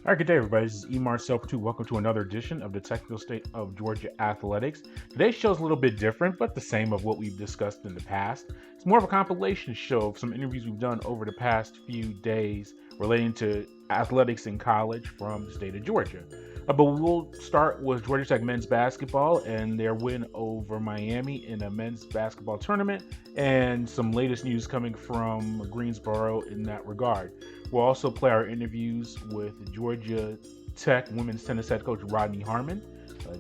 All right, good day, everybody. This is Emar Self2. Welcome to another edition of the Technical State of Georgia Athletics. Today's show is a little bit different, but the same of what we've discussed in the past. It's more of a compilation show of some interviews we've done over the past few days relating to athletics in college from the state of Georgia. But we will start with Georgia Tech men's basketball and their win over Miami in a men's basketball tournament, and some latest news coming from Greensboro in that regard. We'll also play our interviews with Georgia Tech women's tennis head coach Rodney Harmon,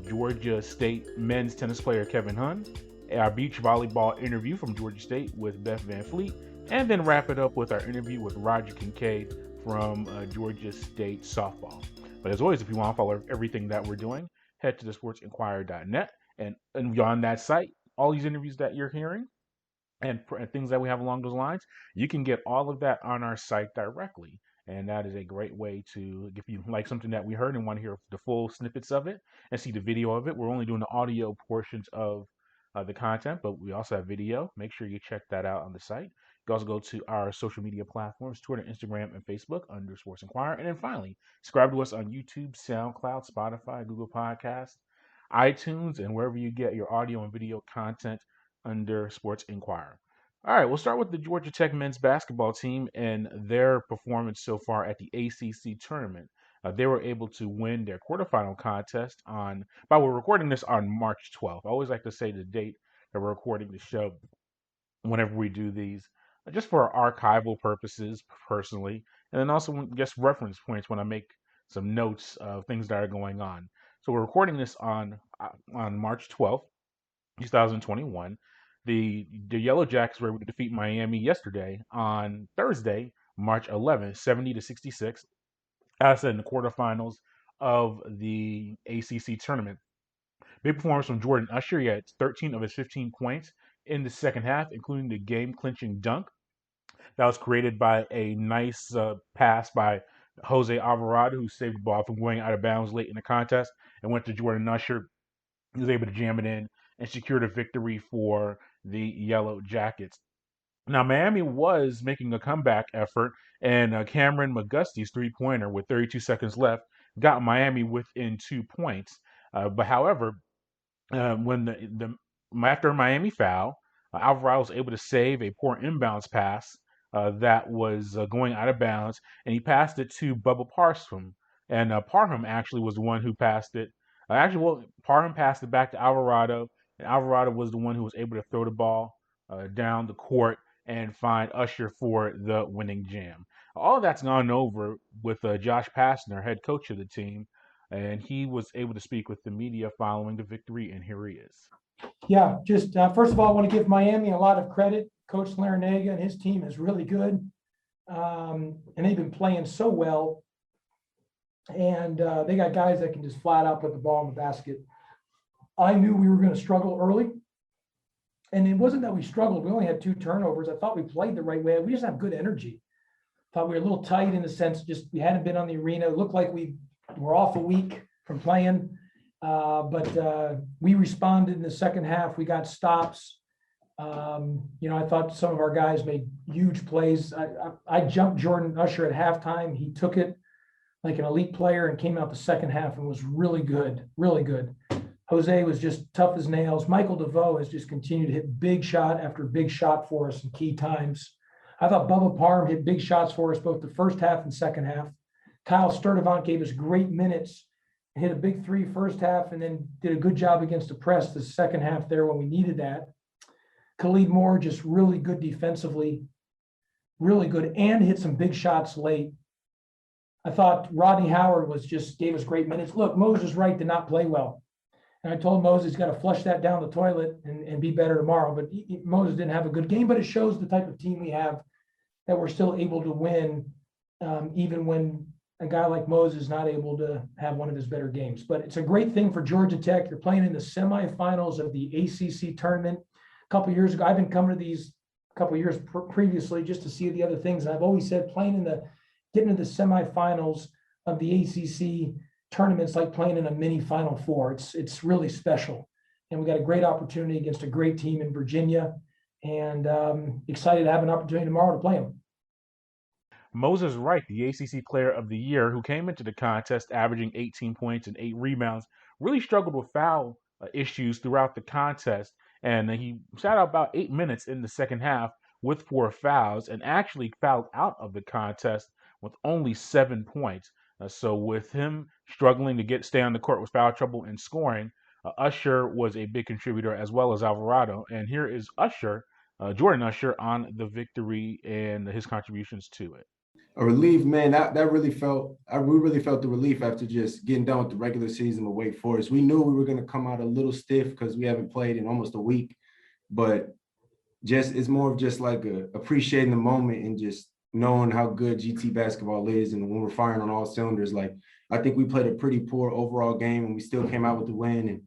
Georgia State men's tennis player Kevin Huynh, our beach volleyball interview from Georgia State with Beth Van Fleet, and then wrap it up with our interview with Roger Kincaid from Georgia State softball. But as always, if you want to follow everything that we're doing, head to thesportsinquirer.net, and beyond that site, all these interviews that you're hearing and things that we have along those lines, you can get all of that on our site directly. And that is a great way to, if you like something that we heard and want to hear the full snippets of it and see the video of it. We're only doing the audio portions of the content, but we also have video. Make sure you check that out on the site. You can also go to our social media platforms, Twitter, Instagram, and Facebook under Sports Inquirer. And then finally, subscribe to us on YouTube, SoundCloud, Spotify, Google Podcasts, iTunes, and wherever you get your audio and video content under Sports Inquirer. All right, we'll start with the Georgia Tech men's basketball team and their performance so far at the ACC Tournament. They were able to win their quarterfinal contest but we're recording this on March 12th. I always like to say the date that we're recording the show whenever we do these, just for archival purposes personally, and then also just reference points when I make some notes of things that are going on. So we're recording this on March 12th, 2021. The Yellow Jackets were able to defeat Miami yesterday on Thursday, March 11th, 70-66, as I said, in the quarterfinals of the ACC tournament. Big performance from Jordan Usher. He had 13 of his 15 points in the second half, including the game-clinching dunk that was created by a nice pass by Jose Alvarado, who saved the ball from going out of bounds late in the contest and went to Jordan Usher. He was able to jam it in and secured a victory for the Yellow Jackets. Now, Miami was making a comeback effort, and Cameron McGusty's three-pointer with 32 seconds left got Miami within 2 points. But however, when after Miami foul, Alvarado was able to save a poor inbounds pass that was going out of bounds, and he passed it to Bubba Parham. And Parham actually was the one who passed it. Parham passed it back to Alvarado, and Alvarado was the one who was able to throw the ball down the court and find Usher for the winning jam. All of that's gone over with Josh Pastner, head coach of the team, and he was able to speak with the media following the victory, and here he is. Yeah, just first of all, I want to give Miami a lot of credit. Coach Larinaga and his team is really good, and they've been playing so well. And they got guys that can just flat out put the ball in the basket. I knew we were going to struggle early. And it wasn't that we struggled. We only had 2 turnovers. I thought we played the right way. We just have good energy. Thought we were a little tight in the sense just we hadn't been on the arena. It looked like we were off a week from playing. But we responded in the second half. We got stops. I thought some of our guys made huge plays. I jumped Jordan Usher at halftime. He took it like an elite player and came out the second half and was really good, really good. Jose was just tough as nails. Michael DeVoe has just continued to hit big shot after big shot for us in key times. I thought Bubba Parham hit big shots for us both the first half and second half. Kyle Sturdivant gave us great minutes, hit a big 3 first half, and then did a good job against the press the second half there when we needed that. Khalid Moore just really good defensively, really good, and hit some big shots late. I thought Rodney Howard gave us great minutes. Look, Moses Wright did not play well. And I told Moses he's got to flush that down the toilet and be better tomorrow. But Moses didn't have a good game, but it shows the type of team we have, that we're still able to win, even when a guy like Moses is not able to have one of his better games. But it's a great thing for Georgia Tech. You're playing in the semifinals of the ACC tournament. A couple years ago, I've been coming to these a couple years previously just to see the other things. And I've always said getting to the semifinals of the ACC tournaments like playing in a mini Final Four. It's really special, and we got a great opportunity against a great team in Virginia, and excited to have an opportunity tomorrow to play them. Moses Wright, the ACC Player of the Year, who came into the contest averaging 18 points and 8 rebounds, really struggled with foul issues throughout the contest. And he sat out about 8 minutes in the second half with 4 fouls and actually fouled out of the contest with only 7 points. So with him struggling to stay on the court with foul trouble and scoring, Usher was a big contributor as well as Alvarado. And here is Usher, Jordan Usher, on the victory and his contributions to it. A relief, man. That really we really felt the relief after just getting done with the regular season with Wake Forest. We knew we were going to come out a little stiff because we haven't played in almost a week, but just it's more of just like appreciating the moment and just knowing how good GT basketball is. And when we're firing on all cylinders, like I think we played a pretty poor overall game and we still came out with the win. And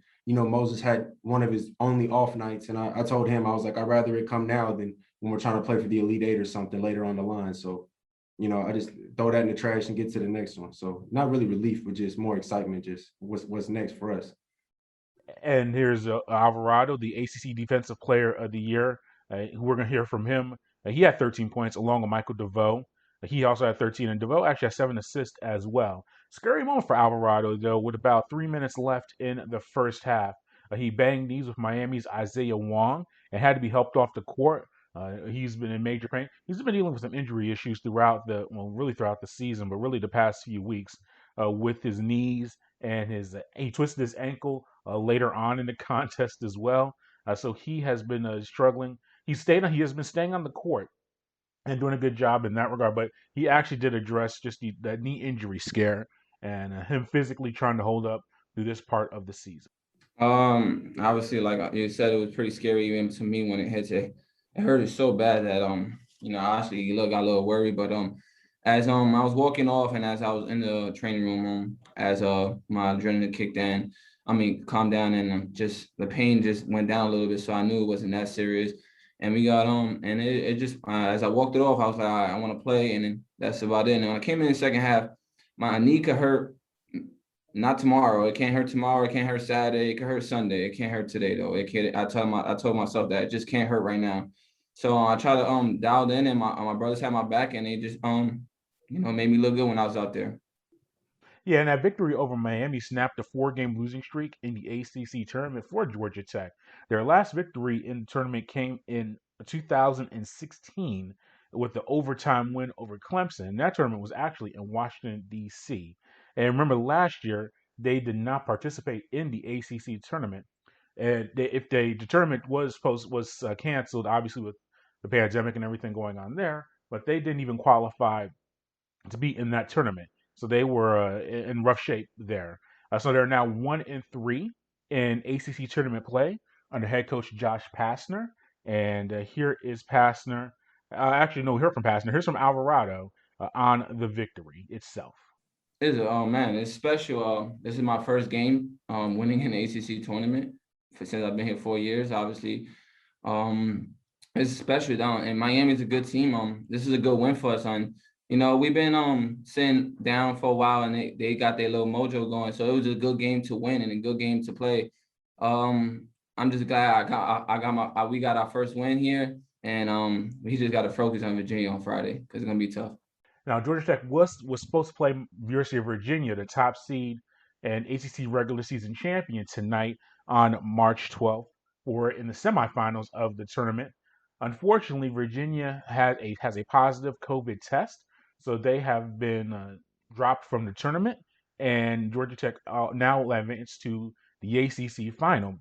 Moses had one of his only off nights, and I told him, I was like, I'd rather it come now than when we're trying to play for the Elite Eight or something later on the line. So I just throw that in the trash and get to the next one. So not really relief, but just more excitement, just what's next for us. And here's Alvarado, the ACC Defensive Player of the Year. Who we're going to hear from him. He had 13 points along with Michael DeVoe. He also had 13, and DeVoe actually had 7 assists as well. Scary moment for Alvarado, though, with about 3 minutes left in the first half. He banged knees with Miami's Isaiah Wong and had to be helped off the court. He's been in major pain. He's been dealing with some injury issues throughout the season, but really the past few weeks with his knees and he twisted his ankle later on in the contest as well. So he has been struggling. He has been staying on the court and doing a good job in that regard, but he actually did address just that knee injury scare and him physically trying to hold up through this part of the season. Obviously, like you said, it was pretty scary even to me when it hit it. It hurted so bad that I actually got a little worried. But as I was walking off and as I was in the training room, as my adrenaline kicked in, calmed down, and just the pain just went down a little bit, so I knew it wasn't that serious. And we got and it just as I walked it off, I was like, all right, I want to play, and then that's about it. And when I came in the second half, my knee could hurt. Not tomorrow. It can't hurt tomorrow. It can't hurt Saturday. It can hurt Sunday. It can't hurt today though. It can't. I told myself that it just can't hurt right now. So I tried to dial in, and my brothers had my back, and they just made me look good when I was out there. Yeah, and that victory over Miami snapped a 4-game losing streak in the ACC tournament for Georgia Tech. Their last victory in the tournament came in 2016 with the overtime win over Clemson. And that tournament was actually in Washington, D.C. And remember, last year, they did not participate in the ACC tournament. And the tournament was canceled, obviously with the pandemic and everything going on there, but they didn't even qualify to be in that tournament. So they were in rough shape there. So they're now 1-3 in ACC tournament play under head coach Josh Pastner. And here is Pastner. Actually, no, we heard from Pastner. Here's from Alvarado on the victory itself. It's special. This is my first game winning an ACC tournament since I've been here 4 years. Obviously, it's special. And Miami's a good team. This is a good win for us. We've been sitting down for a while, and they got their little mojo going. So it was a good game to win and a good game to play. I'm just glad we got our first win here, and we just got to focus on Virginia on Friday because it's gonna be tough. Now, Georgia Tech was supposed to play University of Virginia, the top seed and ACC regular season champion, tonight on March 12th, or in the semifinals of the tournament. Unfortunately, Virginia has a positive COVID test, so they have been dropped from the tournament, and Georgia Tech now will advance to the ACC final,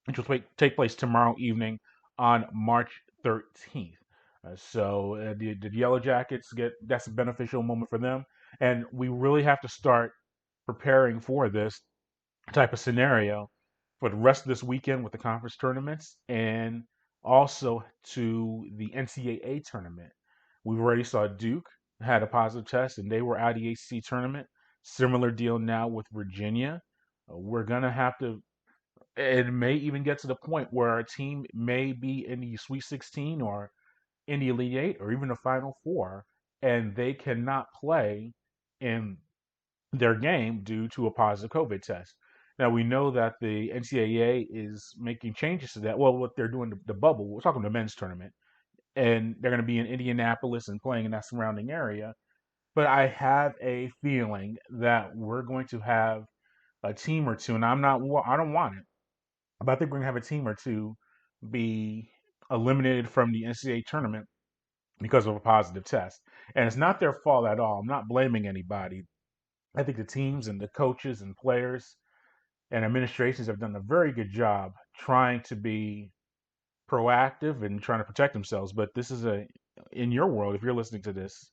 which will take place tomorrow evening on March 13th. So the Yellow Jackets that's a beneficial moment for them, and we really have to start preparing for this type of scenario for the rest of this weekend with the conference tournaments and also to the NCAA tournament. We've already saw Duke had a positive test and they were out of the ACC tournament. Similar deal now with Virginia. We're gonna have to. It may even get to the point where a team may be in the Sweet 16 or in the Elite Eight or even the Final Four, and they cannot play in their game due to a positive COVID test. Now, we know that the NCAA is making changes to that. Well, what they're doing, the bubble, we're talking the men's tournament, and they're going to be in Indianapolis and playing in that surrounding area. but I have a feeling that we're going to have a team or two, and I don't want it, but I think we're going to have a team or two be eliminated from the NCAA tournament because of a positive test. And it's not their fault at all. I'm not blaming anybody. I think the teams and the coaches and players and administrations have done a very good job trying to be proactive and trying to protect themselves. But this is in your world, if you're listening to this,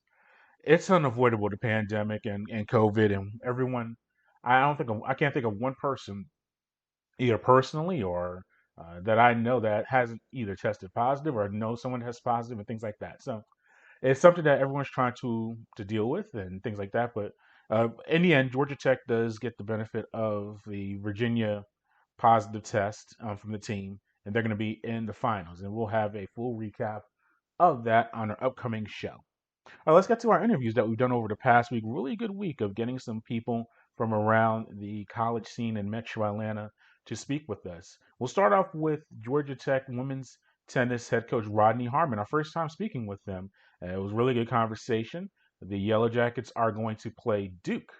it's unavoidable, the pandemic and COVID and everyone. I can't think of one person, either personally or that I know that hasn't either tested positive or know someone has positive and things like that. So it's something that everyone's trying to deal with and things like that. But in the end, Georgia Tech does get the benefit of the Virginia positive test from the team, and they're going to be in the finals. And we'll have a full recap of that on our upcoming show. Let's get to our interviews that we've done over the past week. Really good week of getting some people from around the college scene in Metro Atlanta to speak with us. We'll start off with Georgia Tech women's tennis head coach Rodney Harmon. Our first time speaking with them. It was a really good conversation. The Yellow Jackets are going to play Duke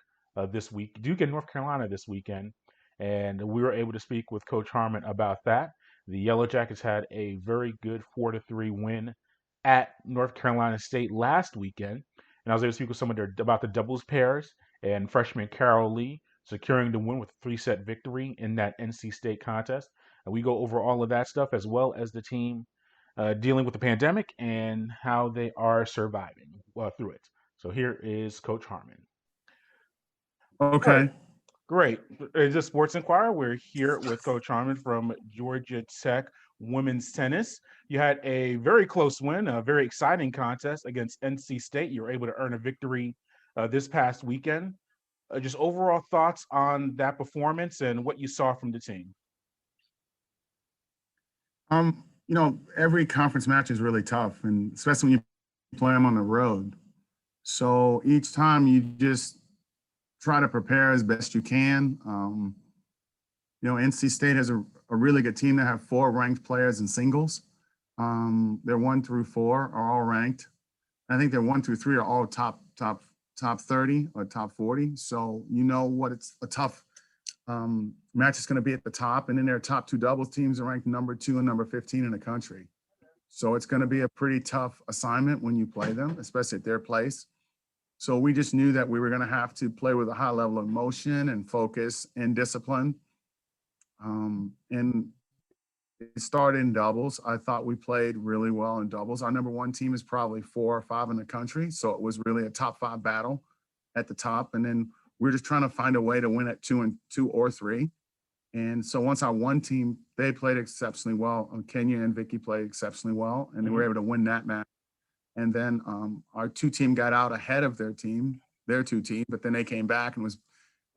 this week, Duke in North Carolina this weekend, and we were able to speak with Coach Harmon about that. The Yellow Jackets had a very good 4-3 win at North Carolina State last weekend, and I was able to speak with someone there about the doubles pairs and freshman Carol Lee securing the win with a three-set victory in that NC State contest. And we go over all of that stuff as well as the team dealing with the pandemic and how they are surviving through it. So here is Coach Harmon. All right. Okay. Great. It's a Sports Inquirer. We're here with Coach Harmon from Georgia Tech women's tennis. You had a very close win, a very exciting contest against NC State. You were able to earn a victory this past weekend. Just overall thoughts on that performance and what you saw from the team. Every conference match is really tough, and especially when you play them on the road. So each time you just try to prepare as best you can. NC State has a really good team. They have 4 ranked players in singles. They're 1 through 4 are all ranked. I think they're 1 through 3 are all top 30 or top 40. So you know what it's a tough match is going to be at the top. And then their top 2 doubles teams are ranked number 2 and number 15 in the country. So it's going to be a pretty tough assignment when you play them, especially at their place. So we just knew that we were going to have to play with a high level of motion and focus and discipline. And it started in doubles. I thought we played really well in doubles. Our number 1 team is probably 4 or 5 in the country. So it was really a top 5 battle at the top. And then we're just trying to find a way to win at 2 or 3. And so once our 1 team, they played exceptionally well. Kenya and Vicky played exceptionally well. And they were able to win that match. And then our 2 team got out ahead of their 2 team, but then they came back and was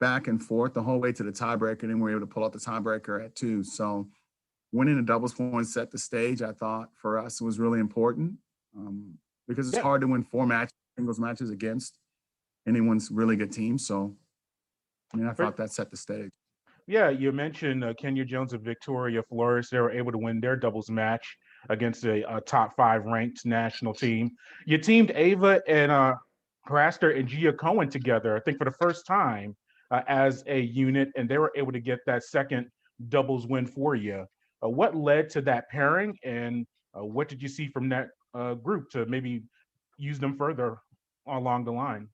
back and forth the whole way to the tiebreaker. And then we were able to pull out the tiebreaker at 2. So winning the doubles point set the stage, I thought, for us was really important because it's hard to win 4 singles matches against anyone's really good team. So, I thought that set the stage. Yeah, you mentioned Kenya Jones and Victoria Flores. They were able to win their doubles match against a top 5 ranked national team. You teamed Ava and Pastner and Gia Cohen together, I think for the first time as a unit, and they were able to get that second doubles win for you. What led to that pairing, and what did you see from that group to maybe use them further along the line?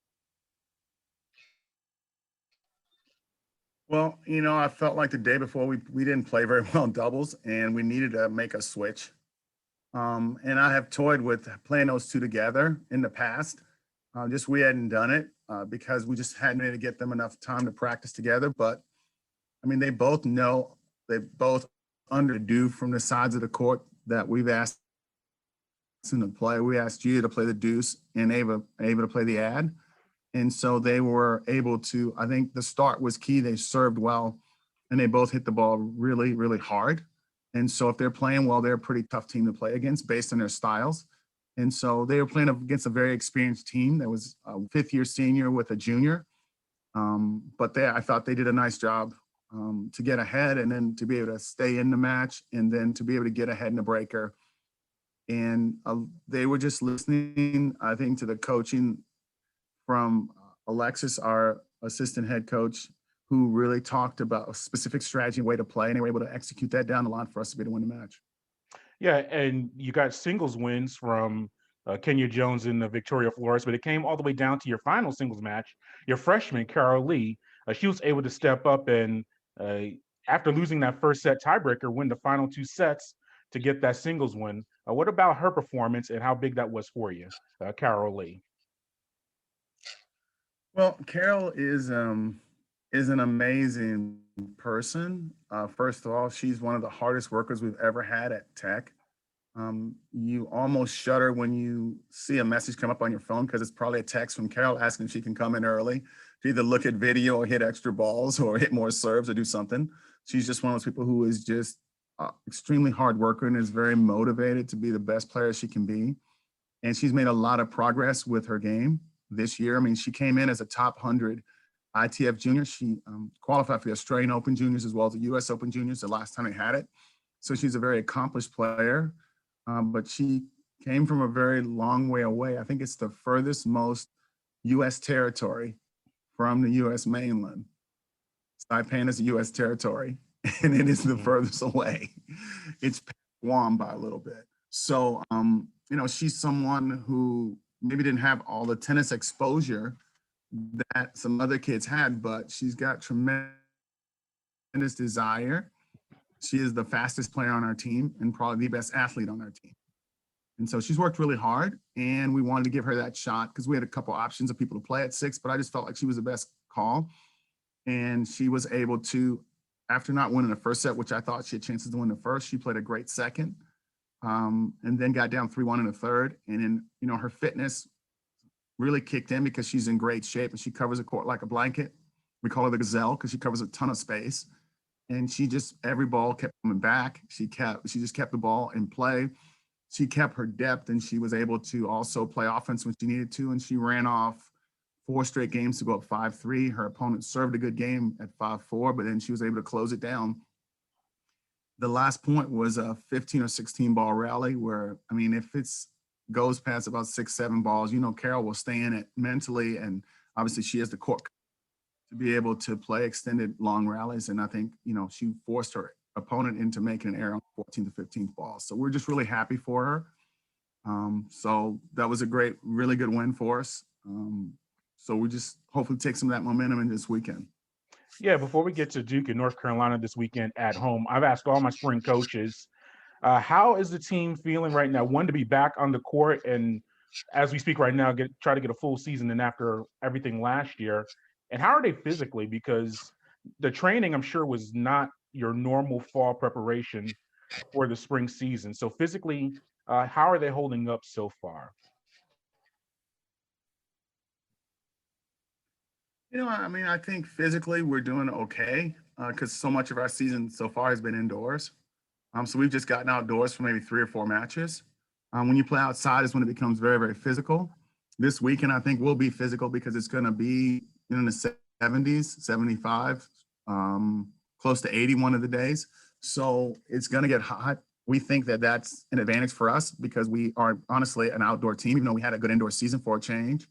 Well, I felt like the day before we didn't play very well in doubles, and we needed to make a switch. And I have toyed with playing those 2 together in the past. Just we hadn't done it because we just hadn't been able to get them enough time to practice together. But they both know, they both underdo from the sides of the court that we've asked them to play. We asked Gia to play the deuce and Ava to play the ad. And so they were able to, I think the start was key. They served well and they both hit the ball really, really hard. And so if they're playing well, they're a pretty tough team to play against based on their styles. And so they were playing against a very experienced team that was a 5th-year senior with a junior. But I thought they did a nice job to get ahead and then to be able to stay in the match and then to be able to get ahead in the breaker. And they were just listening, I think, to the coaching from Alexis, our assistant head coach, who really talked about a specific strategy and way to play, and they were able to execute that down the line for us to be able to win the match. Yeah, and you got singles wins from Kenya Jones and Victoria Flores, but it came all the way down to your final singles match. Your freshman, Carol Lee, she was able to step up and, after losing that first set tiebreaker, win the final 2 sets to get that singles win. What about her performance and how big that was for you, Carol Lee? Well, Carol is an amazing person. First of all, she's one of the hardest workers we've ever had at Tech. You almost shudder when you see a message come up on your phone because it's probably a text from Carol asking if she can come in early to either look at video or hit extra balls or hit more serves or do something. She's just one of those people who is just extremely hard worker and is very motivated to be the best player she can be. And she's made a lot of progress with her game this year. I mean, she came in as a top 100 ITF junior. She qualified for the Australian Open Juniors as well as the US Open Juniors the last time they had it. So she's a very accomplished player, but she came from a very long way away. I think it's the furthest most US territory from the US mainland. Saipan is a US territory, and it is the furthest away. It's Guam by a little bit. So, you know, she's someone who maybe didn't have all the tennis exposure that some other kids had, but she's got tremendous desire. She is the fastest player on our team and probably the best athlete on our team. And so she's worked really hard, and we wanted to give her that shot because we had a couple options of people to play at 6, but I just felt like she was the best call. And she was able to, after not winning the first set, which I thought she had chances to win the first, she played a great second, and then got down 3-1 in the third. And then, you know, her fitness really kicked in because she's in great shape and she covers the court like a blanket. We call her the gazelle because she covers a ton of space. And she just, every ball kept coming back. She just kept the ball in play. She kept her depth, and she was able to also play offense when she needed to. And she ran off 4 straight games to go up 5-3. Her opponent served a good game at 5-4, but then she was able to close it down. The last point was a 15 or 16 ball rally where, I mean, if it's goes past about 6-7 balls, you know, Carol will stay in it mentally. And obviously she has the court to be able to play extended long rallies. And I think, you know, she forced her opponent into making an error on 14 to 15th ball. So we're just really happy for her. So that was a great, really good win for us. So we just hopefully take some of that momentum in this weekend. Yeah, before we get to Duke and North Carolina this weekend at home, I've asked all my spring coaches, how is the team feeling right now? One, to be back on the court, and as we speak right now, try to get a full season in after everything last year. And how are they physically? Because the training, I'm sure, was not your normal fall preparation for the spring season. So physically, how are they holding up so far? You know, I mean, I think physically we're doing okay because so much of our season so far has been indoors. So we've just gotten outdoors for maybe 3 or 4 matches. When you play outside is when it becomes very, very physical. This weekend, I think we'll be physical because it's going to be in the 70s, 75, close to 80 one of the days. So it's going to get hot. We think that that's an advantage for us because we are honestly an outdoor team, even though we had a good indoor season for a change,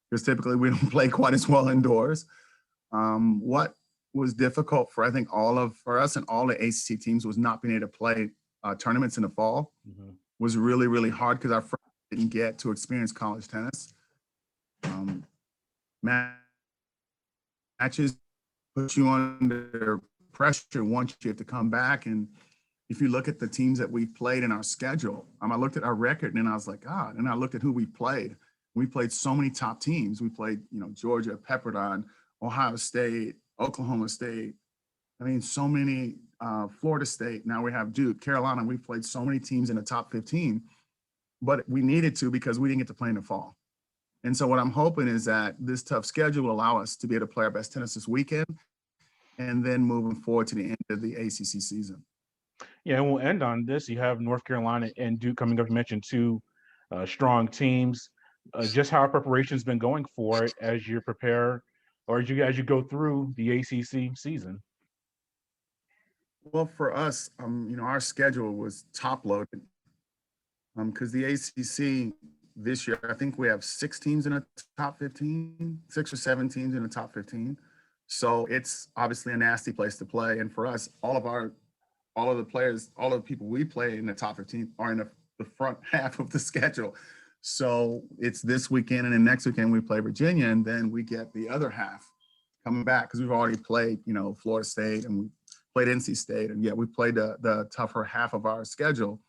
because typically we don't play quite as well indoors. What was difficult for, I think, for us and all the ACC teams was not being able to play tournaments in the fall. Mm-hmm. Was really, really hard because our friends didn't get to experience college tennis. Matches put you under pressure once you have to come back. And if you look at the teams that we've played in our schedule, I looked at our record and I was like, God, and I looked at who we played. We played so many top teams. We played, you know, Georgia, Pepperdine, Ohio State, Oklahoma State. I mean, so many, Florida State. Now we have Duke, Carolina. We've played so many teams in the top 15, but we needed to because we didn't get to play in the fall. And so what I'm hoping is that this tough schedule will allow us to be able to play our best tennis this weekend and then moving forward to the end of the ACC season. Yeah, and we'll end on this. You have North Carolina and Duke coming up. You mentioned 2 strong teams. Just how our preparation's been going for it as you prepare or as you go through the ACC season. Well, for us, you know, our schedule was top loaded because the ACC this year, I think we have 6 teams in the top 15, 6 or 7 teams in the top 15. So it's obviously a nasty place to play. And for us, all of the players, all of the people we play in the top 15 are in the front half of the schedule. So it's this weekend, and then next weekend we play Virginia, and then we get the other half coming back because we've already played, Florida State, and we played NC State, and we played the tougher half of our schedule.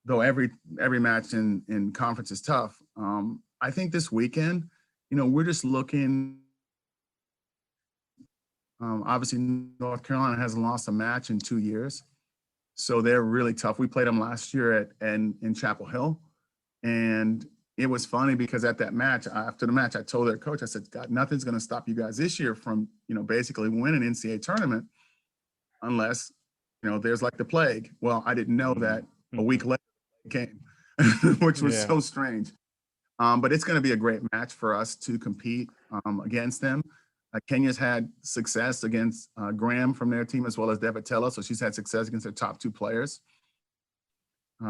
Though every match in conference is tough. I think this weekend, we're just looking. Obviously, North Carolina hasn't lost a match in 2 years, so they're really tough. We played them last year in Chapel Hill, and it was funny because at that match, after the match, I told their coach, I said, God, nothing's going to stop you guys this year from, basically winning an NCAA tournament unless, there's like the plague. Well, I didn't know that a week later it came, which was so strange. But it's going to be a great match for us to compete against them. Kenya's had success against Graham from their team as well as Devitella, so she's had success against their top 2 players.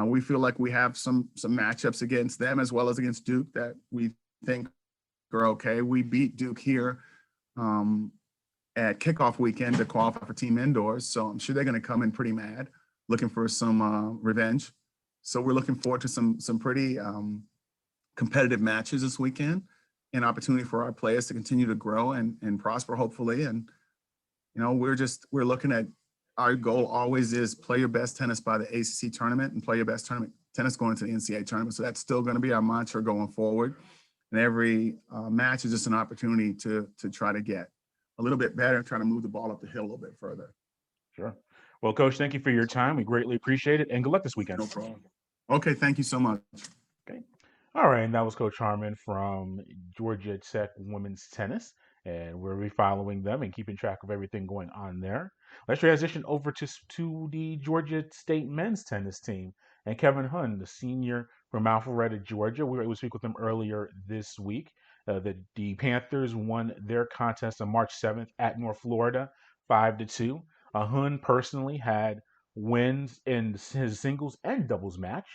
We feel like we have some matchups against them as well as against Duke that we think are okay. We beat Duke here at kickoff weekend to qualify for team indoors, so I'm sure they're going to come in pretty mad, looking for some revenge. So we're looking forward to some pretty competitive matches this weekend, an opportunity for our players to continue to grow and prosper, hopefully. And, we're looking at, our goal always is play your best tennis by the ACC tournament and play your best tournament tennis going into the NCAA tournament. So that's still going to be our mantra going forward. And every match is just an opportunity to try to get a little bit better, try to move the ball up the hill a little bit further. Sure. Well, Coach, thank you for your time. We greatly appreciate it, and good luck this weekend. No problem. Okay, thank you so much. Okay. All right, and that was Coach Harmon from Georgia Tech Women's Tennis, and we'll be following them and keeping track of everything going on there. Let's transition over to the Georgia State men's tennis team and Kevin Huynh, the senior from Alvarado, Georgia. We were able to speak with him earlier this week. The Panthers won their contest on March 7th at North Florida, 5-2. Huynh personally had wins in his singles and doubles match.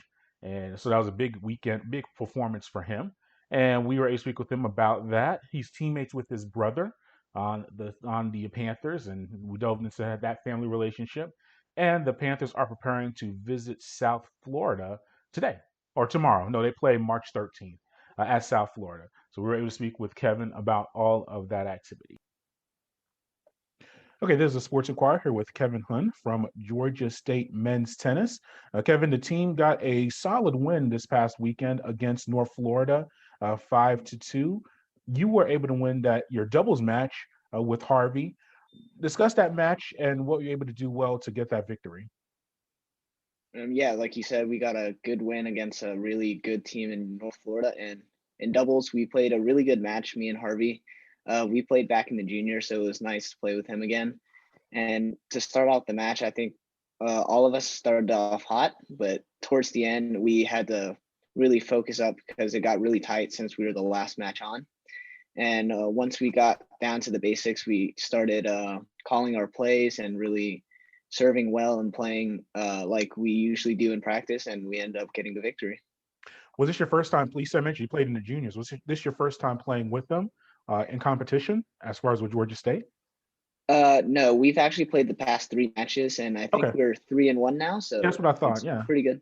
And so that was a big weekend, big performance for him. And we were able to speak with him about that. He's teammates with his brother on the Panthers, and we delved into that family relationship. And the Panthers are preparing to visit South Florida today or tomorrow. No, they play March 13th at South Florida. So we were able to speak with Kevin about all of that activity. Okay, this is a Sports Inquirer here with Kevin Huynh from Georgia State Men's Tennis. Kevin, the team got a solid win this past weekend against North Florida, 5-2. You were able to win your doubles match with Harvey. Discuss that match and what you're able to do well to get that victory. Like you said, we got a good win against a really good team in North Florida. And in doubles, we played a really good match, me and Harvey. We played back in the juniors, so it was nice to play with him again. And to start out the match, I think all of us started off hot, but towards the end, we had to really focus up because it got really tight since we were the last match on. And once we got down to the basics, we started calling our plays and really serving well and playing like we usually do in practice, and we ended up getting the victory. Was this your first time? Lisa mentioned you played in the juniors. Was this your first time playing with them in competition as far as with Georgia State? No, we've actually played the past 3 matches, and I think we're 3-1 now. So that's what I thought. Yeah, pretty good.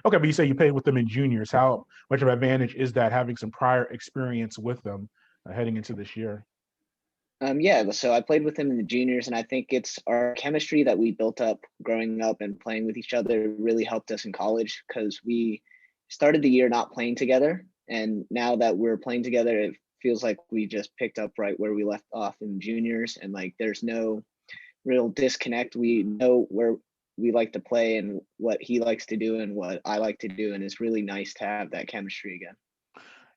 Okay, but you say you played with them in juniors. How much of an advantage is that, having some prior experience with them heading into this year? So I played with them in the juniors, and I think it's our chemistry that we built up growing up and playing with each other really helped us in college, because we started the year not playing together, and now that we're playing together, it feels like we just picked up right where we left off in juniors, and like there's no real disconnect. We know where we like to play and what he likes to do and what I like to do, and it's really nice to have that chemistry again.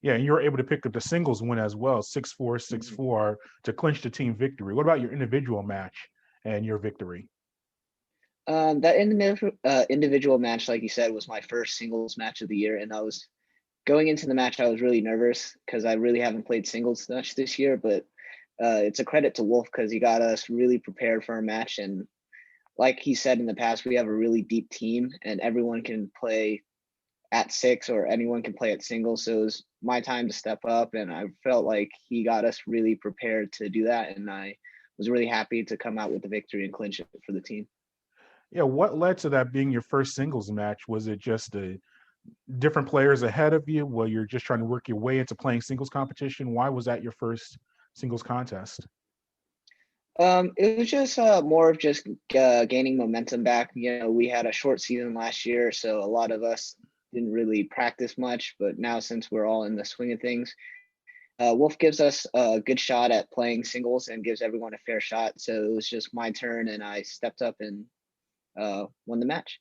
Yeah, and you were able to pick up the singles win as well, 6-4, 6-4, to clinch the team victory. What about your individual match and your victory? That individual match, like you said, was my first singles match of the year, and I was going into the match, I was really nervous because I really haven't played singles much this year, but it's a credit to Wolf because he got us really prepared for a match. And like he said in the past, we have a really deep team and everyone can play at six, or anyone can play at singles. So it was my time to step up, and I felt like he got us really prepared to do that. And I was really happy to come out with the victory and clinch it for the team. Yeah, what led to that being your first singles match? Was it just the different players ahead of you? Well, you're just trying to work your way into playing singles competition. Why was that your first singles contest? It was just more of just gaining momentum back. You know, we had a short season last year, so a lot of us didn't really practice much. But now, since we're all in the swing of things, Wolf gives us a good shot at playing singles and gives everyone a fair shot. So it was just my turn, and I stepped up and won the match.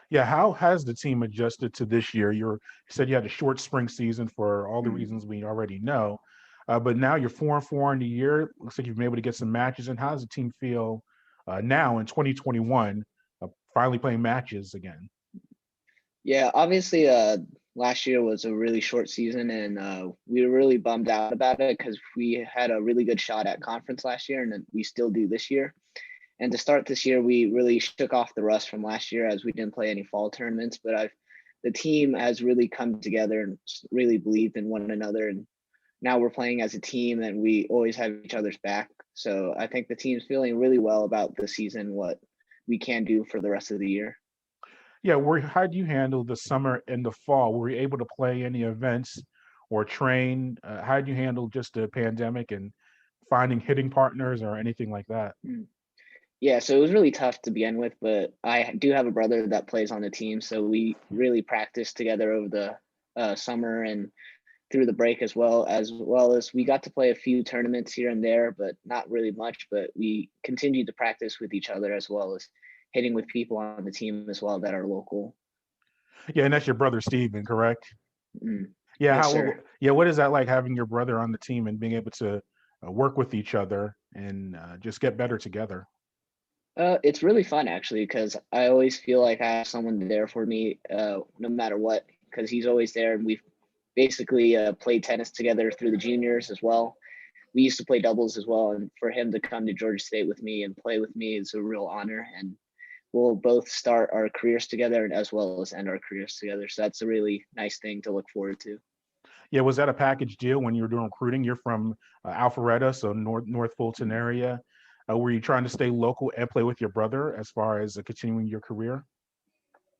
Yeah, how has the team adjusted to this year? You said you had a short spring season for all the reasons we already know, but now you're 4-4 in the year. Looks like you've been able to get some matches. And how does the team feel now in 2021, finally playing matches again? Yeah, obviously, last year was a really short season, and we were really bummed out about it because we had a really good shot at conference last year, and then we still do this year. And to start this year, we really shook off the rust from last year as we didn't play any fall tournaments. But the team has really come together and really believed in one another. And now we're playing as a team, and we always have each other's back. So I think the team's feeling really well about the season, what we can do for the rest of the year. Yeah, how do you handle the summer and the fall? Were you able to play any events or train? How do you handle just the pandemic and finding hitting partners or anything like that? Yeah, so it was really tough to begin with, but I do have a brother that plays on the team, so we really practiced together over the summer and through the break as well as we got to play a few tournaments here and there, but not really much. But we continued to practice with each other as well as hitting with people on the team as well that are local. Yeah, and that's your brother Steven, correct? Mm. Yeah, Yes, sir. what is that like having your brother on the team and being able to work with each other and just get better together? It's really fun actually because I always feel like I have someone there for me, no matter what, because he's always there, and we've basically played tennis together through the juniors as well. We used to play doubles as well, and for him to come to Georgia State with me and play with me is a real honor. And we'll both start our careers together and as well as end our careers together. So that's a really nice thing to look forward to. Yeah, was that a package deal when you were doing recruiting? You're from Alpharetta, so North Fulton area. Were you trying to stay local and play with your brother as far as continuing your career?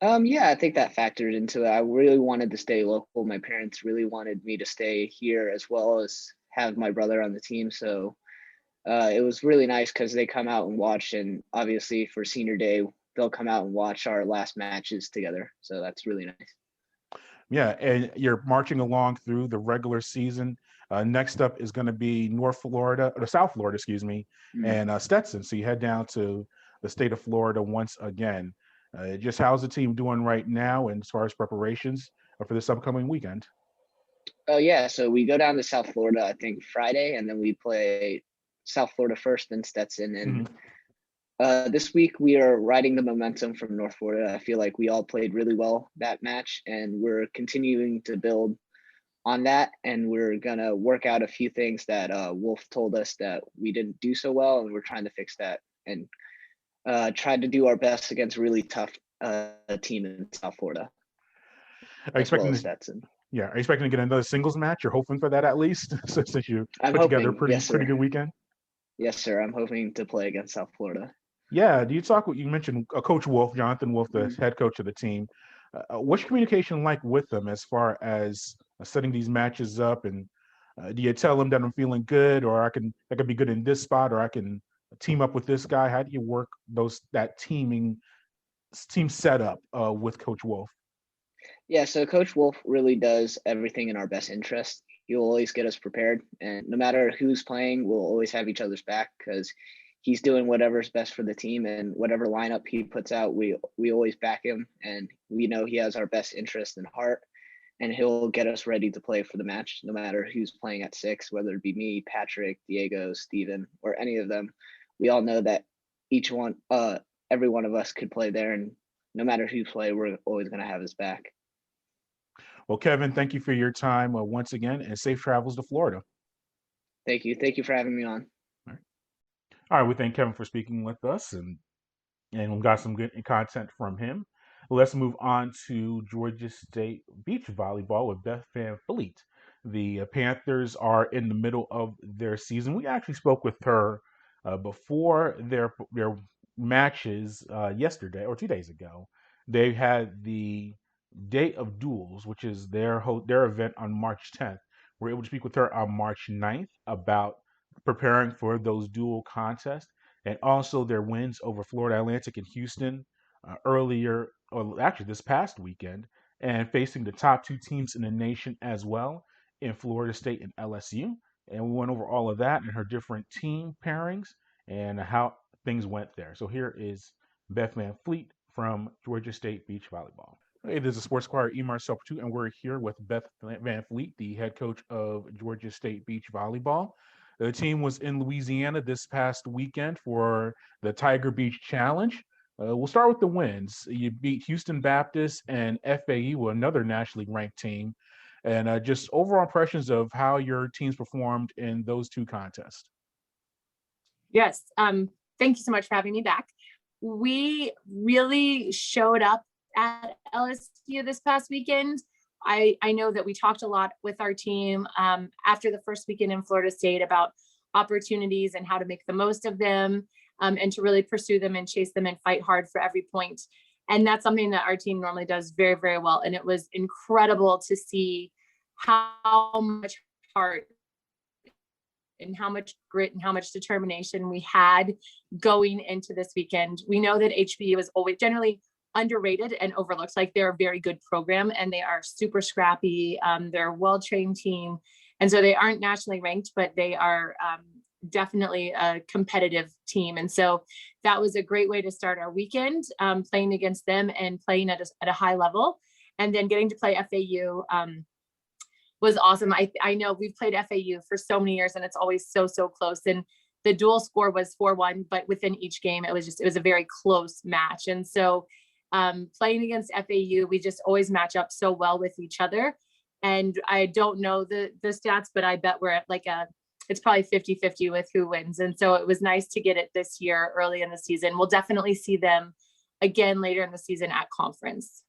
Yeah, I think that factored into it. I really wanted to stay local. My parents really wanted me to stay here as well as have my brother on the team. So it was really nice because they come out and watch, and obviously for senior day, they'll come out and watch our last matches together. So that's really nice. Yeah, and you're marching along through the regular season. Next up is going to be North Florida, or South Florida, excuse me, Mm. and Stetson. So you head down to the state of Florida once again. Just how's the team doing right now, and as far as preparations for this upcoming weekend? Oh yeah, so we go down to South Florida, I think Friday, and then we play South Florida first, then Stetson. Mhm. And this week we are riding the momentum from North Florida. I feel like we all played really well that match, and we're continuing to build on that. And we're gonna work out a few things that Wolf told us that we didn't do so well, and we're trying to fix that and try to do our best against a really tough team in South Florida Are you as well expecting as to, Stetson. yeah, are you expecting to get another singles match? You're hoping for that at least, since you I'm put together a hoping, pretty yes, pretty sir. good weekend. Yes, sir. I'm hoping to play against South Florida. Yeah, do you talk? You mentioned Coach Wolf, Jonathan Wolf, the Mhm. head coach of the team. What's your communication like with them as far as setting these matches up? And do you tell them that I'm feeling good, or I could be good in this spot, or I can team up with this guy? How do you work that team setup with Coach Wolf? Yeah, so Coach Wolf really does everything in our best interest. He'll always get us prepared, and no matter who's playing, we'll always have each other's back because he's doing whatever's best for the team, and whatever lineup he puts out, we always back him, and we know he has our best interest in heart, and he'll get us ready to play for the match, no matter who's playing at six, whether it be me, Patrick, Diego, Steven, or any of them. We all know that each one, every one of us could play there, and no matter who play, we're always going to have his back. Well, Kevin, thank you for your time once again, and safe travels to Florida. Thank you. Thank you for having me on. All right, we thank Kevin for speaking with us, and we got some good content from him. Let's move on to Georgia State beach volleyball with Beth Van Fleet. The Panthers are in the middle of their season. We actually spoke with her before their matches yesterday or 2 days ago. They had the Day of Duels, which is their event on March 10th. We're able to speak with her on March 9th about preparing for those dual contests and also their wins over Florida Atlantic and Houston earlier, or actually this past weekend, and facing the top two teams in the nation as well in Florida State and LSU. And we went over all of that and her different team pairings and how things went there. So here is Beth Van Fleet from Georgia State Beach Volleyball. Hey, this is Sports Choir Emar Sopertu, and we're here with Beth Van Fleet, the head coach of Georgia State Beach Volleyball. The team was in Louisiana this past weekend for the Tiger Beach Challenge. We'll start with the wins. You beat Houston Baptist and FAU, another nationally ranked team. And just overall impressions of how your teams performed in those two contests. Yes. Thank you so much for having me back. We really showed up at LSU this past weekend. I know that we talked a lot with our team after the first weekend in Florida State about opportunities and how to make the most of them and to really pursue them and chase them and fight hard for every point. And that's something that our team normally does very, very well. And it was incredible to see how much heart and how much grit and how much determination we had going into this weekend. We know that HBU is always generally underrated and overlooked. Like, they're a very good program and they are super scrappy. They're a well-trained team. And so they aren't nationally ranked, but they are definitely a competitive team. And so that was a great way to start our weekend, playing against them and playing at a high level. And then getting to play FAU was awesome. I know we've played FAU for so many years and it's always so close. And the dual score was 4-1, but within each game, it was a very close match. And so playing against FAU, we just always match up so well with each other. And I don't know the stats, but I bet we're at it's probably 50-50 with who wins. And so it was nice to get it this year early in the season. We'll definitely see them again later in the season at conference.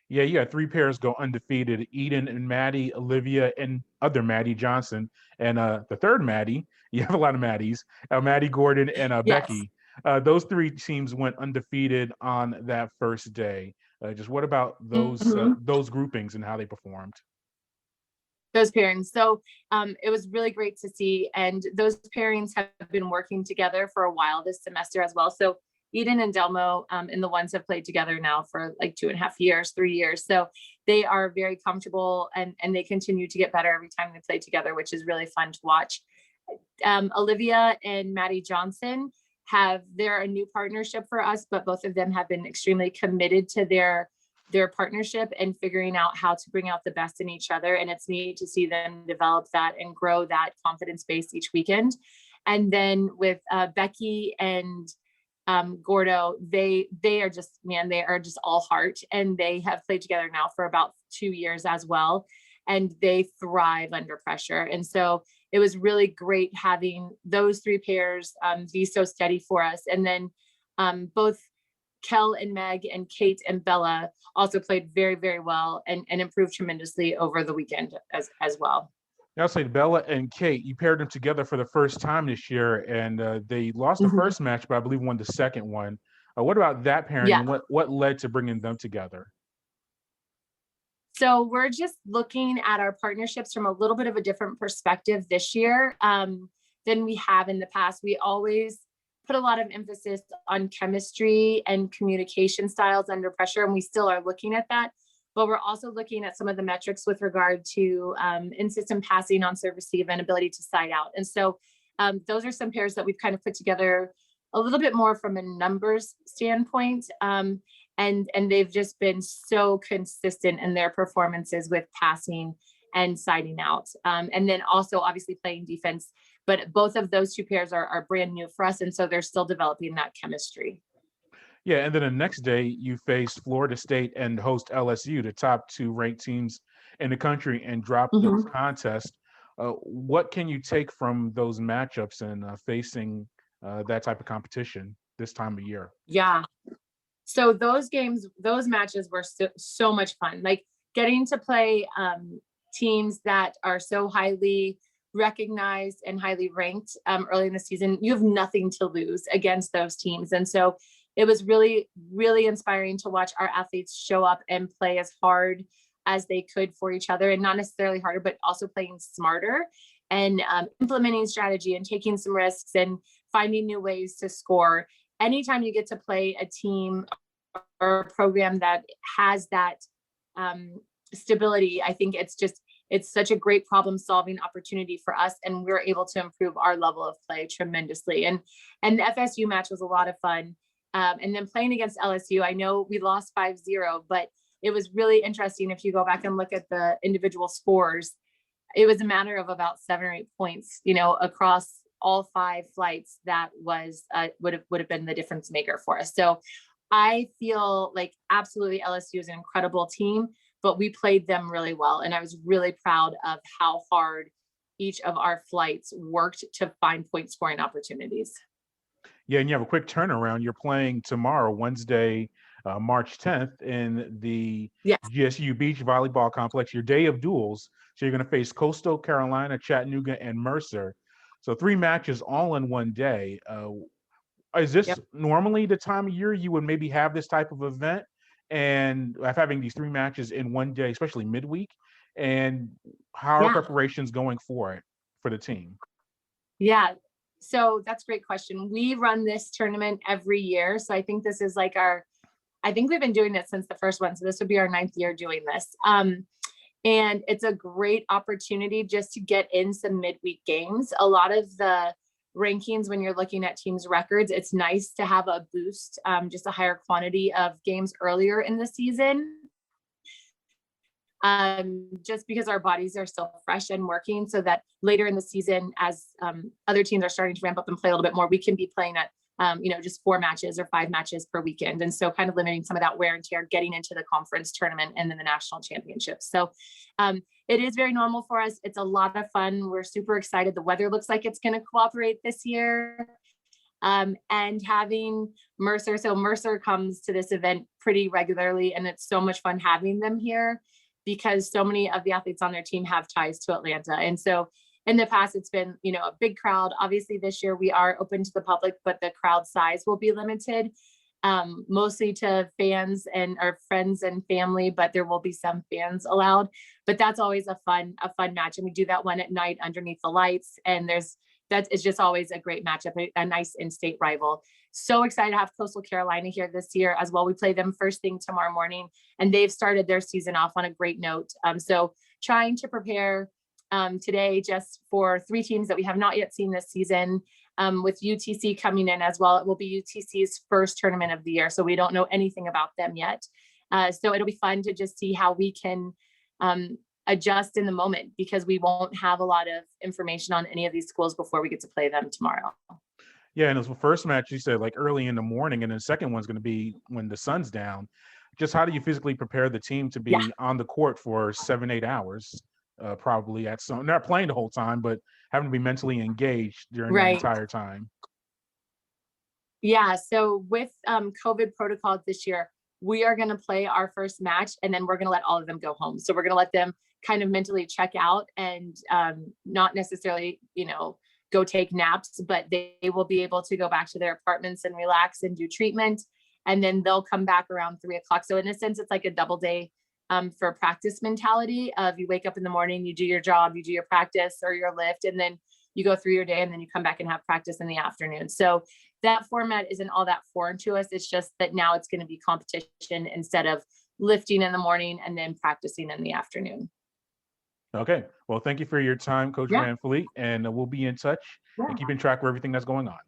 Yeah, you had three pairs go undefeated: Eden and Maddie, Olivia, and other Maddie Johnson. And the third Maddie, you have a lot of Maddies, Maddie Gordon and Yes. Becky. Those three teams went undefeated on that first day. Just what about those groupings and how they performed? Those pairings. So it was really great to see. And those pairings have been working together for a while this semester as well. So Eden and Delmo and the ones have played together now for like 2.5 years, 3 years. So they are very comfortable and they continue to get better every time they play together, which is really fun to watch. Olivia and Maddie Johnson they're a new partnership for us, but both of them have been extremely committed to their partnership and figuring out how to bring out the best in each other. And it's neat to see them develop that and grow that confidence base each weekend. And then with Becky and Gordo, they are just all heart, and they have played together now for about 2 years as well. And they thrive under pressure. And so it was really great having those three pairs be so steady for us. And then both Kel and Meg and Kate and Bella also played very, very well and improved tremendously over the weekend as well. I'll say Bella and Kate, you paired them together for the first time this year, and they lost the first match, but I believe won the second one. What about that pairing? Yeah. And what led to bringing them together? So we're just looking at our partnerships from a little bit of a different perspective this year than we have in the past. We always put a lot of emphasis on chemistry and communication styles under pressure, and we still are looking at that. But we're also looking at some of the metrics with regard to in-system passing on serve receive and ability to side out. And so those are some pairs that we've kind of put together a little bit more from a numbers standpoint. And they've just been so consistent in their performances with passing and siding out. And then also obviously playing defense. But both of those two pairs are brand new for us. And so they're still developing that chemistry. Yeah, and then the next day you face Florida State and host LSU, the top two ranked teams in the country, and drop the contest. What can you take from those matchups and facing that type of competition this time of year? Yeah. So those matches were so much fun. Like getting to play teams that are so highly recognized and highly ranked early in the season. You have nothing to lose against those teams. And so it was really, really inspiring to watch our athletes show up and play as hard as they could for each other, and not necessarily harder, but also playing smarter and implementing strategy and taking some risks and finding new ways to score. Anytime you get to play a team or a program that has that stability, I think it's such a great problem solving opportunity for us, and we're able to improve our level of play tremendously. And the FSU match was a lot of fun. And then playing against LSU, I know we lost 5-0, but it was really interesting. If you go back and look at the individual scores, it was a matter of about 7 or 8 points, across all 5 flights. That was would have been the difference maker for us. So I feel like absolutely LSU is an incredible team, but we played them really well. And I was really proud of how hard each of our flights worked to find point scoring opportunities. Yeah, and you have a quick turnaround. You're playing tomorrow, Wednesday, March 10th, in the Yes. GSU Beach Volleyball Complex, your day of duels. So you're going to face Coastal Carolina, Chattanooga, and Mercer. So 3 matches all in one day. Is this normally the time of year you would maybe have this type of event, and having these 3 matches in one day, especially midweek? And how are preparations going for it for the team? Yeah. So that's a great question. We run this tournament every year. So I think this is like I think we've been doing it since the first one. So this would be our 9th year doing this. And it's a great opportunity just to get in some midweek games. A lot of the rankings, when you're looking at teams' records, it's nice to have a boost, just a higher quantity of games earlier in the season. Just because our bodies are still fresh and working, so that later in the season, as other teams are starting to ramp up and play a little bit more, we can be playing at just 4 matches or 5 matches per weekend. And so kind of limiting some of that wear and tear getting into the conference tournament and then the national championships. So it is very normal for us. It's a lot of fun. We're super excited. The weather looks like it's going to cooperate this year. And having Mercer, so Mercer comes to this event pretty regularly, and it's so much fun having them here, because so many of the athletes on their team have ties to Atlanta. And so in the past, it's been, a big crowd. Obviously this year we are open to the public, but the crowd size will be limited, mostly to fans and our friends and family, but there will be some fans allowed. But that's always a fun match. And we do that one at night underneath the lights. And it's just always a great matchup, a nice in-state rival. So excited to have Coastal Carolina here this year as well. We play them first thing tomorrow morning, and they've started their season off on a great note. So trying to prepare today just for 3 teams that we have not yet seen this season, with UTC coming in as well. It will be UTC's first tournament of the year, so we don't know anything about them yet. So it'll be fun to just see how we can adjust in the moment, because we won't have a lot of information on any of these schools before we get to play them tomorrow. Yeah, and it was the first match you said like early in the morning, and then the second one's going to be when the sun's down. Just how do you physically prepare the team to be on the court for 7-8 hours? Probably not playing the whole time, but having to be mentally engaged during the entire time. Yeah, so with COVID protocols this year, we are going to play our first match, and then we're going to let all of them go home. So we're going to let them kind of mentally check out and not necessarily, go take naps, but they will be able to go back to their apartments and relax and do treatment. And then they'll come back around 3:00. So in a sense, it's like a double day for practice mentality of you wake up in the morning, you do your job, you do your practice or your lift, and then you go through your day, and then you come back and have practice in the afternoon. So that format isn't all that foreign to us. It's just that now it's going to be competition instead of lifting in the morning and then practicing in the afternoon. Okay. Well, thank you for your time, Coach Van Fleet, and we'll be in touch and keeping track of everything that's going on.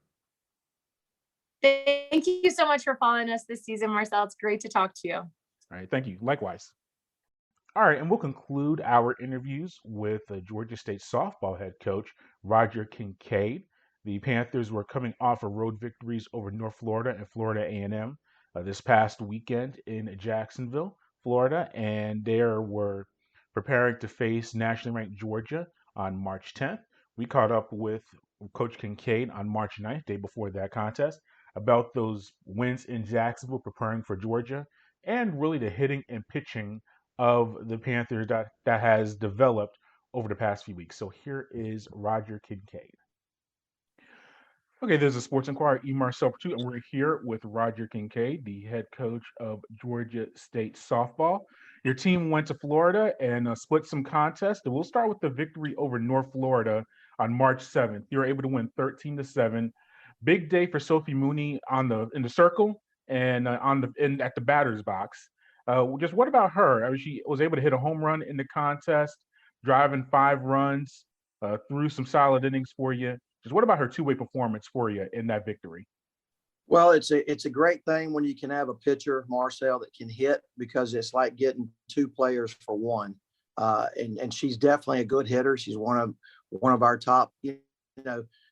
Thank you so much for following us this season, Marcel. It's great to talk to you. All right. Thank you. Likewise. All right. And we'll conclude our interviews with Georgia State softball head coach, Roger Kincaid. The Panthers were coming off of road victories over North Florida and Florida A&M this past weekend in Jacksonville, Florida, and they were preparing to face nationally ranked Georgia on March 10th. We caught up with Coach Kincaid on March 9th, day before that contest. about those wins in Jacksonville preparing for Georgia, and really the hitting and pitching of the Panthers that has developed over the past few weeks. So here is Roger Kincaid. Okay, this is Sports Inquirer, E. Marcel Pursuit, and we're here with Roger Kincaid, the head coach of Georgia State softball. Your team went to Florida and split some contests. And we'll start with the victory over North Florida on March 7th. You were able to win 13-7. Big day for Sophie Mooney in the circle and at the batter's box. Just what about her? I mean, she was able to hit a home run in the contest, driving 5 runs, threw some solid innings for you. Just what about her two-way performance for you in that victory? Well, it's a great thing when you can have a pitcher, Marcel, that can hit, because it's like getting 2 players for one. And she's definitely a good hitter. She's one of our top,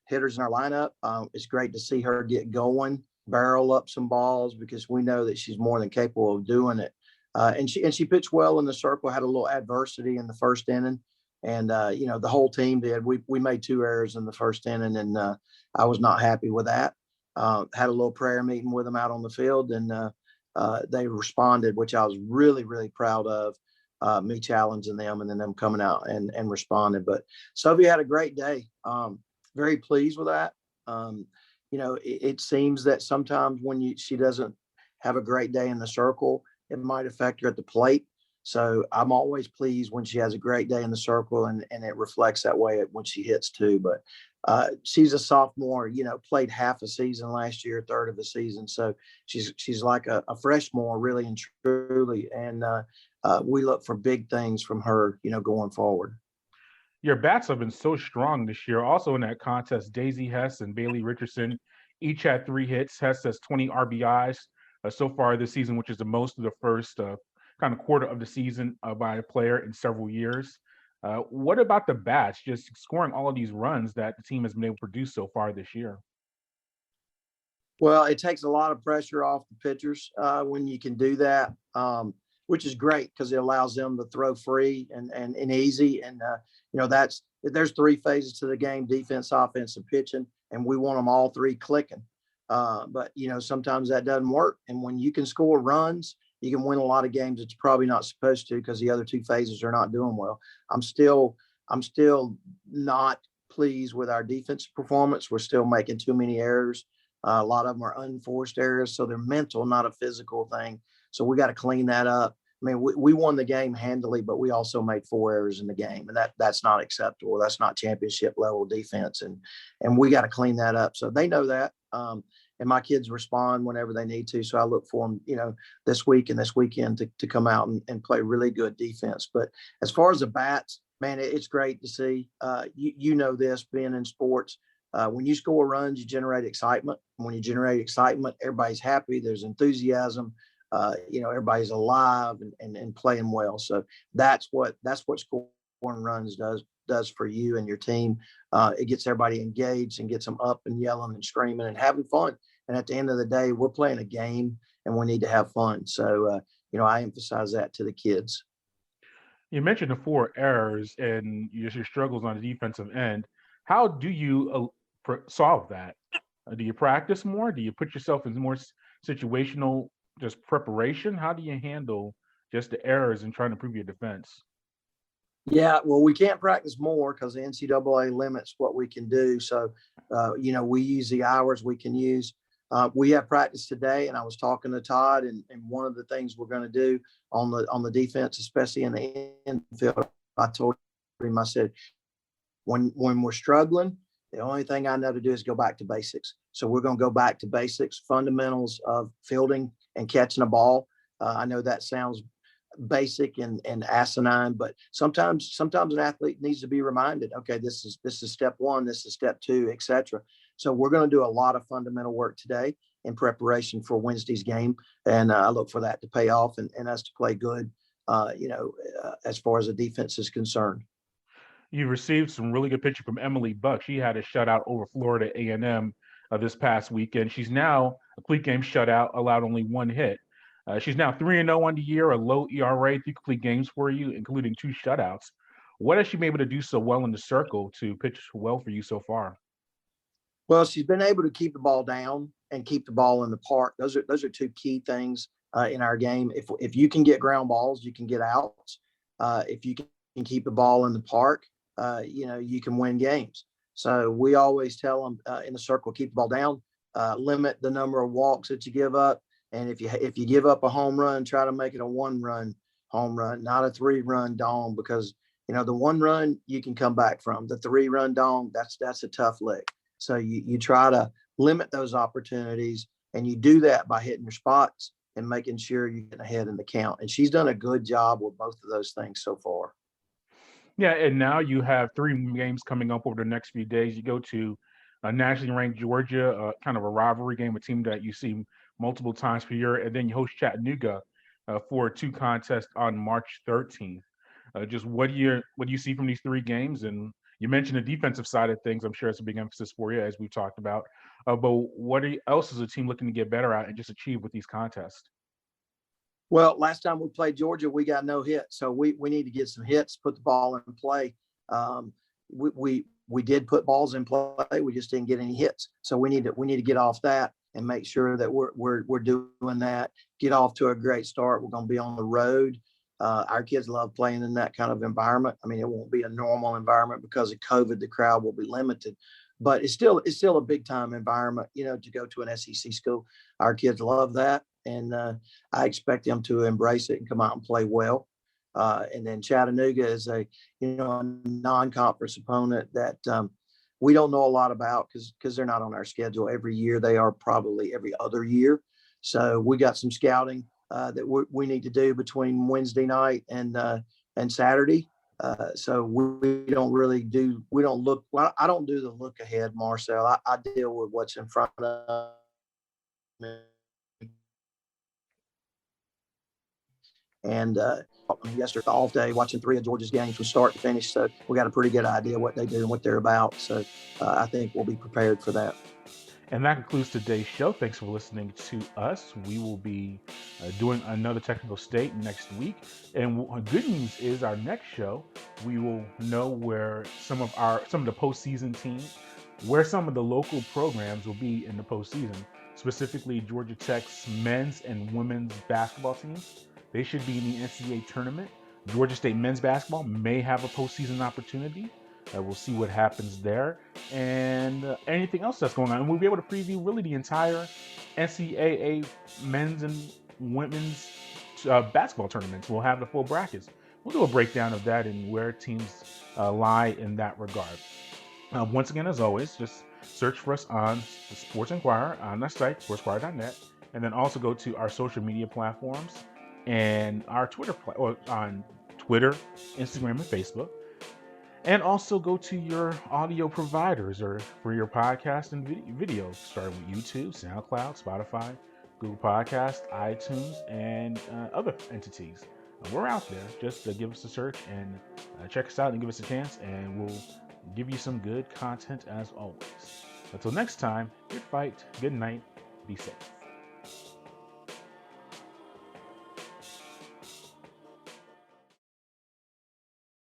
hitters in our lineup. It's great to see her get going, barrel up some balls, because we know that she's more than capable of doing it. And she pitched well in the circle, had a little adversity in the first inning. And, the whole team did. We made 2 errors in the first inning, and I was not happy with that. Had a little prayer meeting with them out on the field, and they responded, which I was really, really proud of, me challenging them and then them coming out and responded. But Sophie had a great day. Very pleased with that. It seems that sometimes when she doesn't have a great day in the circle, it might affect her at the plate. So I'm always pleased when she has a great day in the circle, and it reflects that way when she hits too. But she's a sophomore, played half a season last year, third of the season. So she's like a freshman, really and truly. And we look for big things from her, going forward. Your bats have been so strong this year. Also in that contest, Daisy Hess and Bailey Richardson each had 3 hits. Hess has 20 RBIs so far this season, which is the most of the first kind of quarter of the season by a player in several years. What about the bats just scoring all of these runs that the team has been able to produce so far this year? Well, it takes a lot of pressure off the pitchers when you can do that, which is great because it allows them to throw free and easy. And, there's 3 phases to the game: defense, offense, and pitching. And we want them all 3 clicking. But, sometimes that doesn't work. And when you can score runs, you can win a lot of games that you're probably not supposed to, because the other 2 phases are not doing well. I'm still not pleased with our defensive performance. We're still making too many errors. A lot of them are unforced errors, so they're mental, not a physical thing. So we got to clean that up. I mean, we won the game handily, but we also made 4 errors in the game, and that's not acceptable. That's not championship level defense, and we got to clean that up. So they know that. And my kids respond whenever they need to. So I look for them, this week and this weekend to come out and play really good defense. But as far as the bats, man, it's great to see. This being in sports, when you score runs, you generate excitement. When you generate excitement, everybody's happy. There's enthusiasm. Everybody's alive and playing well. So that's what scoring runs does for you and your team. It gets everybody engaged and gets them up and yelling and screaming and having fun. And at the end of the day, we're playing a game and we need to have fun. So, I emphasize that to the kids. You mentioned the 4 errors and your struggles on the defensive end. How do you solve that? Do you practice more? Do you put yourself in more situational just preparation? How do you handle just the errors and trying to improve your defense? Yeah, well, we can't practice more because the NCAA limits what we can do. So, we use the hours we can use. We have practice today, and I was talking to Todd, and one of the things we're going to do on the defense, especially in the infield, I told him, I said, when we're struggling, the only thing I know to do is go back to basics. So we're going to go back to basics, fundamentals of fielding and catching a ball. I know that sounds basic and asinine, but sometimes an athlete needs to be reminded, okay, this is step 1, this is step 2, etc. So we're going to do a lot of fundamental work today in preparation for Wednesday's game, and I look for that to pay off and us to play good, as far as the defense is concerned. You received some really good pitching from Emily Buck. She had a shutout over Florida A&M this past weekend. She's now a complete game shutout, allowed only 1 hit. She's now 3-0 on the year, a low ERA, 3 complete games for you, including 2 shutouts. What has she been able to do so well in the circle to pitch well for you so far? Well, she's been able to keep the ball down and keep the ball in the park. Those are two key things in our game. If you can get ground balls, you can get outs. If you can keep the ball in the park, you can win games. So we always tell them in the circle, keep the ball down, limit the number of walks that you give up. And if you give up a home run, try to make it a 1-run home run, not a 3-run dong, because the 1 run you can come back from. The 3-run dong, that's a tough lick. So you try to limit those opportunities, and you do that by hitting your spots and making sure you get ahead in the count. And she's done a good job with both of those things so far. Yeah, and now you have 3 games coming up over the next few days. You go to nationally ranked Georgia, kind of a rivalry game, a team that you see multiple times per year, and then you host Chattanooga for 2 contests on March 13th. Just what do you see from these 3 games? And you mentioned the defensive side of things. I'm sure it's a big emphasis for you, as we've talked about. But what else is the team looking to get better at and just achieve with these contests? Well, last time we played Georgia, we got no hits. So we need to get some hits, put the ball in play. We did put balls in play. We just didn't get any hits. So we need to get off that and make sure that we're doing that. Get off to a great start. We're going to be on the road. Our kids love playing in that kind of environment. I mean, it won't be a normal environment because of COVID. The crowd will be limited, but it's still a big time environment, to go to an SEC school. Our kids love that. And I expect them to embrace it and come out and play well. And then Chattanooga is a non-conference opponent that we don't know a lot about because they're not on our schedule every year. They are probably every other year. So we got some scouting that we need to do between Wednesday night and Saturday. So we don't look. Well, I don't do the look ahead, Marcel. I deal with what's in front of me. And yesterday, off day, watching 3 of Georgia's games from start to finish. So we got a pretty good idea what they do and what they're about. So I think we'll be prepared for that. And that concludes today's show. Thanks for listening to us. We will be doing another technical state next week. And good news is our next show, we will know where some of the postseason teams, where some of the local programs will be in the postseason, specifically Georgia Tech's men's and women's basketball teams. They should be in the NCAA tournament. Georgia State men's basketball may have a postseason opportunity. We'll see what happens there and anything else that's going on. And we'll be able to preview really the entire NCAA men's and women's basketball tournaments. We'll have the full brackets. We'll do a breakdown of that and where teams lie in that regard. Once again, as always, just search for us on the Sports Inquirer on our site, sportsinquirer.net, and then also go to our social media platforms and our on Twitter, Instagram, and Facebook. And also go to your audio providers or for your podcast and video, starting with YouTube, SoundCloud, Spotify, Google Podcasts, iTunes, and other entities. We're out there. Just give us a search and check us out and give us a chance, and we'll give you some good content as always. Until next time, good fight, good night, be safe.